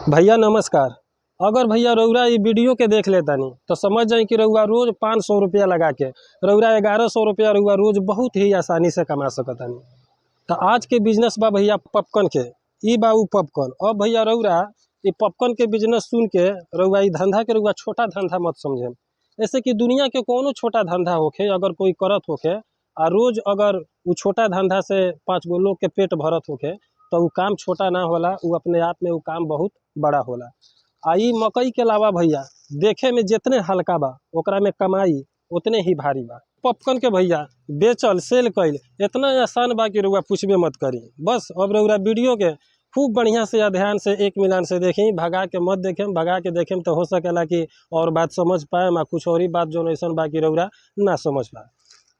भैया नमस्कार। अगर भैया रउरा ये वीडियो के देख लेतानी तो समझ जाए कि रउआ रोज 500 रुपया लगा के रउरा 1100 रुपया रउआ रोज बहुत ही आसानी से कमा सकतानी। तो आज के बिजनेस बा भैया पॉपकॉर्न के। ई बा उ पॉपकॉर्न। अब भैया रउरा ये पॉपकॉर्न के बिजनेस सुन के रउआ ई धंधा के रउआ छोटा धंधा मत समझे। ऐसे कि दुनिया के कोनो छोटा धंधा होखे अगर कोई करत होखे आ रोज अगर उ छोटा धंधा से 5 गो लोग के पेट भरत होखे तो उ काम छोटा ना होला, उ अपने आप में उ काम बहुत बड़ा होला। आ ई मकई के अलावा भैया देखे में जितने हल्का बा ओकरा में कमाई उतने ही भारी बा। पॉपकॉर्न के भैया बेचल सेल कईल इतना आसान बा कि रउआ पूछबे मत करी। बस अब रउरा वीडियो के खूब बढ़िया से या ध्यान से एक मिलान से देखी, भगा के मत देखेम। भगा के देखेम तो हो सकेला कि और बात समझ पाए आ कुछ और ही बात जो ऐसा बा कि रउरा ना समझ पाए।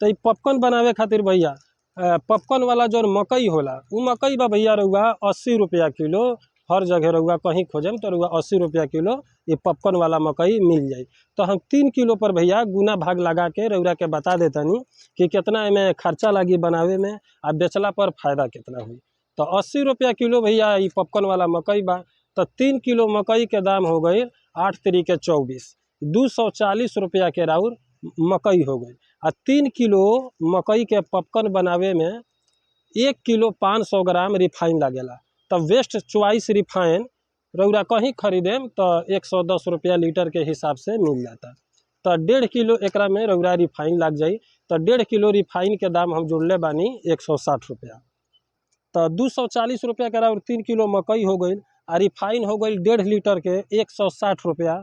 तो पॉपकॉर्न बनावे खातिर भैया पॉपकॉर्न वाला जो मकई होला उ मकई बा भैया रउआ 80 रुपया किलो। हर जगह रउआ कहीं खोजम तो रउआ 80 रुपया किलो ये पॉपकॉर्न वाला मकई मिल जाई। तो हम 3 किलो पर भैया गुना भाग लगा के रउरा के बता देतानी कि कितना एमे खर्चा लगी बनावे में आ बेचला पर फायदा कितना हुई। तो 80 रुपया किलो भैया ये पॉपकॉर्न वाला मकई बा। तो 3 किलो मकई के दाम हो गई 8 तरीके 24, 240 रुपया के राउर मकई हो गई। आ 3 किलो मकई के पॉपकॉर्न बनावे में 1 किलो 500 ग्राम रिफाइन लागेला। तो वेस्ट चॉइस रिफाइन रउरा कहीं खरीदेम तो 110 रुपया लीटर के हिसाब से मिल जाता। तो 1.5 किलो एकरा में रउरा रिफाइन लग जाई। तो 1.5 किलो रिफाइन के दाम हम जोड़ले बानी 160 रुपया। तो 240 रुपया के राउर 3 किलो मकई हो गई आ रिफाइन हो गई 1.5 लीटर के 160 रुपया।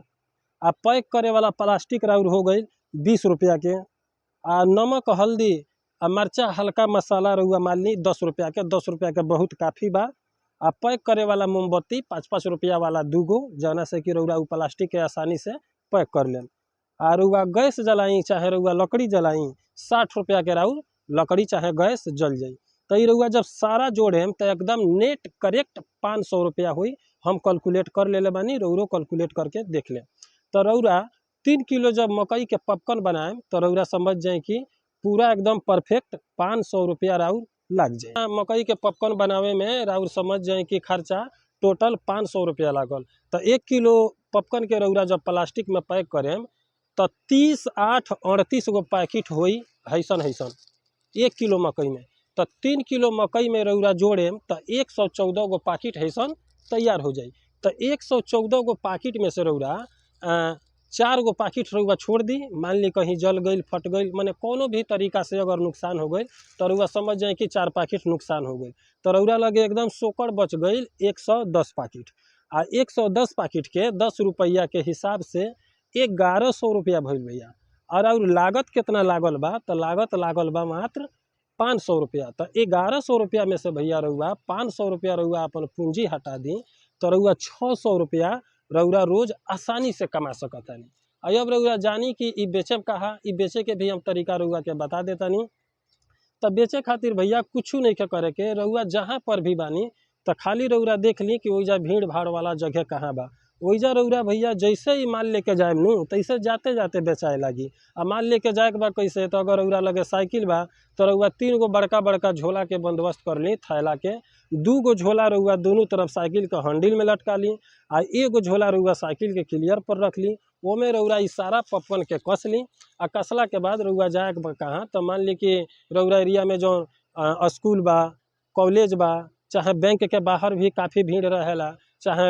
आ पैक करे वाला प्लास्टिक राउर हो गई 20 रुपया के। आ नमक हल्दी आ मरचा हल्का मसाला रउआ मान ली 10 रुपया के। 10 रुपया के बहुत काफ़ी बा। आ पैक करे वाला मोमबत्ती 5-5 रुपया वाला 2 गो, जना से कि रउआ उ प्लास्टिक के आसानी से पैक कर लेम। आ रउआ गैस जलाई चाहे रउआ लकड़ी जलाई 60 रुपया के राउर लकड़ी चाहे गैस जल जाई। तो ये रउआ जब सारा जोड़ेम तो एकदम नेट करेक्ट 500 रुपया हुई। हम कैलकुलेट कर लेले बानी, रउरो कैलकुलेट करके देख ले। तो रउरा 3 किलो जब मकई के पॉपकॉर्न बनाएम तो रउरा समझ जाए कि पूरा एकदम परफेक्ट 500 रुपया राउर लग जाए। मकई के पॉपकॉर्न बनावे में राउर समझ जाए कि खर्चा टोटल 500 रुपया लागल। तो 1 किलो पॉपकॉर्न के रउरा जब प्लास्टिक में पैक करेम तो 30, 8, 38 गो पैकेट होई हैसन हैसन 1 किलो मकई में। तो 3 किलो मकई में रउरा जोड़ेम तो 114 गो पैकेट हैसन तैयार हो जाई। तो 114 गो पैकेट में से रउरा 4 गो पैकेट रउआ छोड़ दी। मान ली कहीं जल गई फट गई माने कोनो भी तरीका से अगर नुकसान हो गई तो रउआ समझ जाए कि 4 पैकेट नुकसान हो गई। तो रउरा लगे एकदम सोकड़ बच गई 110 पैकेट। आ 110 पैकेट के 10 रुपया के हिसाब से 1100 रुपया भइल भैया। और लागत कितना लागल बा तो लागत लागल बा मात्र 500 रुपया। तो 1100 रुपया में से भैया रउआ 500 रुपया रउआ अपन पूंजी हटा दी तो रउआ 600 रुपया रउरा रोज आसानी से कमा सकतानी। अब रउरा जानी कि ई बेचम कहा, ई बेचे के भी हम तरीका रउआ के बता देतानी। तो बेचे खातिर भैया कुछ नहीं के करे के, रउआ जहाँ पर भी बानी तो खाली रउरा देख ली कि ओइजा भीड़ भाड़ वाला जगह कहाँ बा। ओइजा रउरा भैया जैसे ही माल लेके जाए नू तैसे जाते जाते बेचाए लगी। आ माल लेके जाए के बा कैसे, तो अगर रउरा लगे साइकिल बा तो रउआ 3 गो बड़का बड़का झोला के बंदोबस्त कर ली थैला के। 2 गो झोला रउआ दोनों तरफ साइकिल के हैंडल में लटका ली। आ 1 गो झोला रउआ साइकिल के क्लियर पर रख ली। ओमे रउरा ई सारा पॉपकॉर्न के कस ली। आ कसला के बाद रउआ जाए के कहाँ तो मान ली कि रउरा एरिया में जो स्कूल बा, कॉलेज बा, चाहे बैंक के बाहर भी काफ़ी भीड़ रहेला, चाहे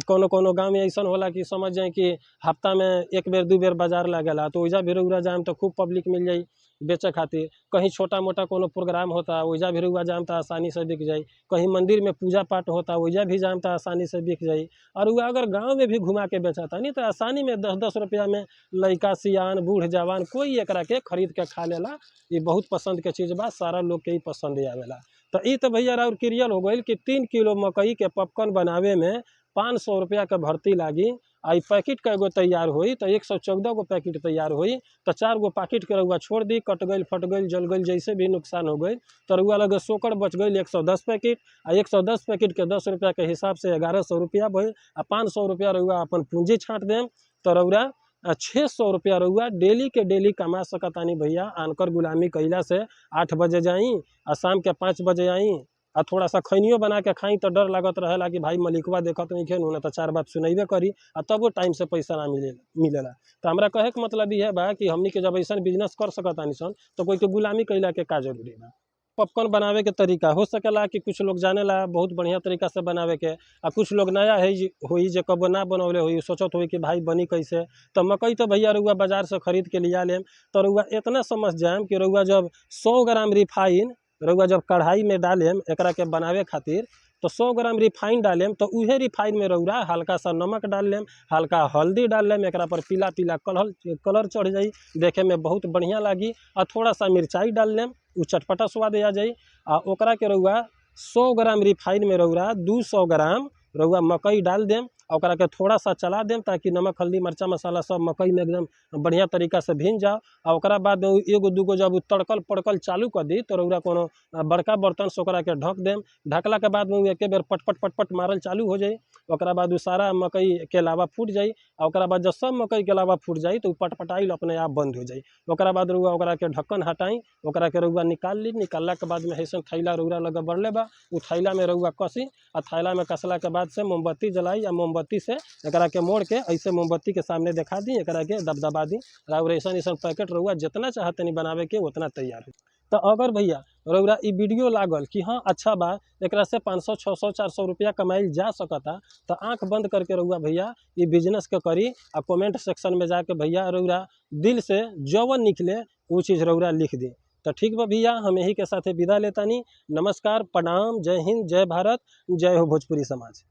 कोनो कोनो गाँव में ऐसा होला कि समझ जाए कि हफ्ता में 1 बेर 2 बेर बाजार लागेला तो ओइजा भी रउरा जाम तो खूब पब्लिक मिल जाई बेचे खातिर। कहीं छोटा मोटा कोनो प्रोग्राम होता ओइजा भी रउआ जाम तो आसानी से बिक जाई। कहीं मंदिर में पूजा पाठ होता ओइजा भी जाम तो आसानी से बिक जाई। और वह अगर गांव में भी घुमा के बेचता नहीं तो आसानी में 10-10 रुपया में लइका सियान बूढ़ जवान कोई एकरा के खरीद के खा लेला। ये बहुत पसंद के चीज़ बा, सारा लोग के ही पसंद आवेला। तो ई तो भैया और क्लियर हो गई कि 3 किलो मकई के पॉपकॉर्न बनावे में 500 रुपया के भर्ती लागी। आई पैकेट का एगो तैयार हुई तो 114 गो पैकेट तैयार हुई। तो 4 गो पैकेट के रउआ छोड़ दी, कट गई फट गई जल गई जैसे भी नुकसान हो गई तो रउआ लगे सोकड़ बच गई 110 पैकेट। आ 110 पैकेट के 10 रुपया के हिसाब से 1100 रुपया भइल। आ 500 रुपया रउआ अपन पूंजी छाँट देम तो रउरा 600 रुपया रउआ डेली के डेली कमा सकतानी भैया। आनकर गुलामी कैला से 8 बजे जाई और शाम के 5 बजे आई आ थोड़ा सा खैनियो बना के खाई तो डर लागत रहेला कि भाई मलिकवा देखत नहीं खेन तो 4 बात सुनैबे करी आ तब वो टाइम से पैसा ना मिलेला। तो हमरा कहे के मतलब ये बा कि हमनी के जब ऐसा बिजनेस कर सकतानी सन तो कोई के गुलामी कैला के का जरूरी बा। पॉपकॉर्न बनावे के तरीका हो सकेला कि कुछ लोग जानेला बहुत बढ़िया तरीका से बनावे के, आ कुछ लोग नया है होई जे कबो ना बनौले होई, सोचत होई कि भाई बनी कैसे। तो मकई तो भैया रउआ बाजार से खरीद के लिया लेम, तो रउआ इतना समझ जाएम कि रउआ जब 100 ग्राम रिफाइन रउआ जब कढ़ाई में डालेम एकरा के बनावे खातिर, तो 100 ग्राम रिफाइन डालेम तो उहे रिफाइन में रउरा हल्का सा नमक डाल लेम, हल्का हल्दी डाल लेम, एकरा पर पीला पीला कलर चढ़ जाई, देखे में बहुत बढ़िया लागी। और थोड़ा सा मिर्चाई डाल लेम, उ चटपटा स्वाद आ जाई। आ ओकरा के रउआ 100 ग्राम रिफाइन में रउरा 200 ग्राम रउआ मकई डाल देम, ओकरा के थोड़ा सा चला देम ताकि नमक हल्दी मरचा मसाला सब मकई में एकदम बढ़िया तरीका से भीन जाओ। आ ओकरा बाद एगो दूगो जब तड़कल पड़कल चालू कर दी तो रउरा कोनो बड़का बर्तन से ओकरा के ढक देम। ढकला के बाद में एके बेर पटपट पटपट मारल चालू हो जाई। ओकरा बाद सारा मकई के लावा फूट जाई। आ ओकरा बाद जब सब मकई के लावा फूट जाई तो पटपटाइल अपने आप बंद हो जाई। ओकरा बाद रउआ ओकरा के ढक्कन हटाई, ओकरा के रउआ निकाल ली। निकालला के बाद में ऐसा थैला रउरा लगे बढ़ले बा, उ थैला में रउआ कसी। आ थैला में कसला के बाद से मोमबत्ती जलाई, या मोमबत्ती से एकरा के मोड़ के ऐसे मोमबत्ती के सामने दिखा दी, एकरा के दबदबा दी। और ऐसा पैकेट रउआ जितना चाहतनी बनावे के उतना तैयार हो। तो अगर भैया रउरा ई वीडियो लागल कि हाँ अच्छा बा, एकरा से 500 600 400 रुपया कमाइल जा सकता, तो आंख बंद करके रउआ भैया ये बिजनेस के करी। आ कमेंट सेक्शन में जाके भैया रउरा दिल से जवन निकले वो चीज़ रउरा लिख दी। तो ठीक बा भैया, हम यही के साथे विदा लेतानी। नमस्कार, प्रणाम, जय हिंद, जय भारत, जय हो भोजपुरी समाज।